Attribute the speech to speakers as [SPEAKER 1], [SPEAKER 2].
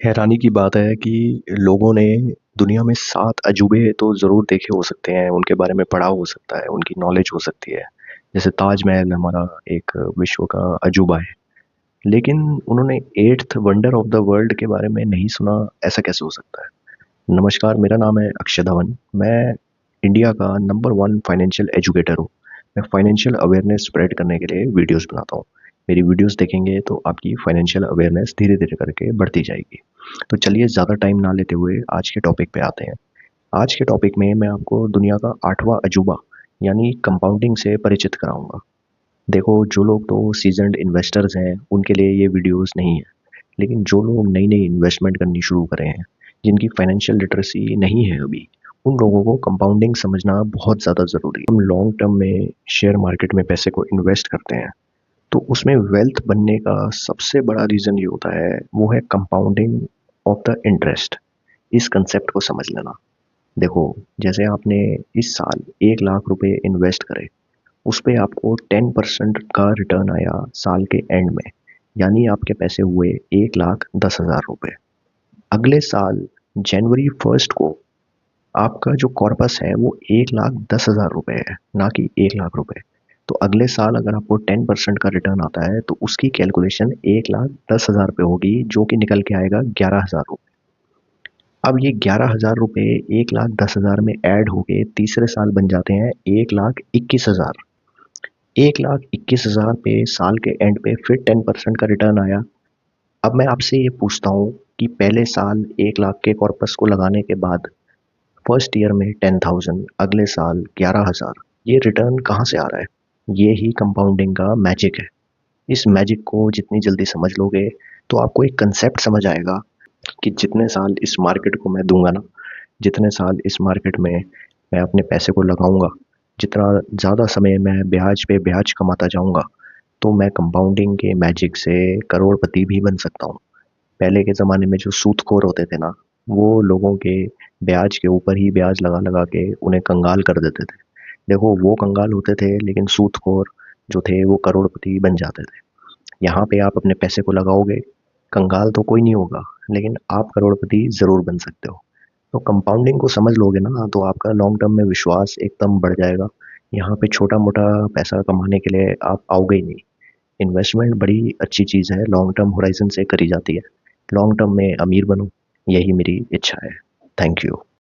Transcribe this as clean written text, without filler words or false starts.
[SPEAKER 1] हैरानी की बात है कि लोगों ने दुनिया में 7 अजूबे तो ज़रूर देखे हो सकते हैं, उनके बारे में पढ़ा हो सकता है, उनकी नॉलेज हो सकती है। जैसे ताजमहल हमारा एक विश्व का अजूबा है, लेकिन उन्होंने 8th wonder of the world के बारे में नहीं सुना, ऐसा कैसे हो सकता है? नमस्कार, मेरा नाम है अक्षय धवन। मैं इंडिया का नंबर 1 फाइनेंशियल एजुकेटर हूँ। मैं फाइनेंशियल अवेयरनेस स्प्रेड करने के लिए वीडियोज़ बनाता हूँ। मेरी वीडियोज़ देखेंगे तो आपकी फाइनेंशियल अवेयरनेस धीरे-धीरे करके बढ़ती जाएगी। तो चलिए ज़्यादा टाइम ना लेते हुए आज के टॉपिक पे आते हैं। आज के टॉपिक में मैं आपको दुनिया का 8वां अजूबा यानी कंपाउंडिंग से परिचित कराऊँगा। देखो, जो लोग तो सीज़न्ड इन्वेस्टर्स हैं, उनके लिए ये वीडियोज़ नहीं है। लेकिन जो लोग नई-नई इन्वेस्टमेंट करनी शुरू करे हैं, जिनकी फाइनेंशियल लिटरेसी नहीं है अभी, उन लोगों को कंपाउंडिंग समझना बहुत ज़्यादा ज़रूरी है। हम लॉन्ग टर्म में शेयर मार्केट में पैसे को इन्वेस्ट करते हैं, तो उसमें वेल्थ बनने का सबसे बड़ा रीज़न ये होता है, वो है कंपाउंडिंग ऑफ द इंटरेस्ट। इस कंसेप्ट को समझ लेना। देखो, जैसे आपने इस साल 1 लाख रुपए इन्वेस्ट करे, उस पे आपको 10% का रिटर्न आया साल के एंड में, यानी आपके पैसे हुए 1,10,000 रुपए। अगले साल जनवरी 1 को आपका जो कॉर्पस है वो 1,10,000 रुपए है, ना कि 1 लाख रुपए। तो अगले साल अगर आपको 10% का रिटर्न आता है तो उसकी कैलकुलेशन 1,10,000 पे होगी, जो कि निकल के आएगा 11,000 रुपए। अब ये 11,000 रुपए 1,10,000 में ऐड होके तीसरे साल बन जाते हैं 1,21,000। 1,21,000 पे साल के एंड पे फिर 10% का रिटर्न आया। अब मैं आपसे ये पूछता हूँ कि पहले साल 1 लाख के कॉर्पस को लगाने के बाद फर्स्ट ईयर में 10,000, अगले साल 11,000, ये रिटर्न कहाँ से आ रहा है? ये ही कंपाउंडिंग का मैजिक है। इस मैजिक को जितनी जल्दी समझ लोगे तो आपको एक कंसेप्ट समझ आएगा कि जितने साल इस मार्केट को मैं दूंगा ना, जितने साल इस मार्केट में मैं अपने पैसे को लगाऊंगा, जितना ज़्यादा समय मैं ब्याज पे ब्याज कमाता जाऊंगा, तो मैं कंपाउंडिंग के मैजिक से करोड़पति भी बन सकता हूँ। पहले के ज़माने में जो सूदखोर होते थे ना, वो लोगों के ब्याज के ऊपर ही ब्याज लगा लगा के उन्हें कंगाल कर देते थे। देखो, वो कंगाल होते थे, लेकिन सूदखोर जो थे वो करोड़पति बन जाते थे। यहाँ पे आप अपने पैसे को लगाओगे, कंगाल तो कोई नहीं होगा, लेकिन आप करोड़पति ज़रूर बन सकते हो। तो कंपाउंडिंग को समझ लोगे ना, तो आपका लॉन्ग टर्म में विश्वास एकदम बढ़ जाएगा। यहाँ पे छोटा-मोटा पैसा कमाने के लिए आप आओगे ही नहीं। इन्वेस्टमेंट बड़ी अच्छी चीज़ है, लॉन्ग टर्म होराइज़न से करी जाती है। लॉन्ग टर्म में अमीर बनो, यही मेरी इच्छा है। Thank you.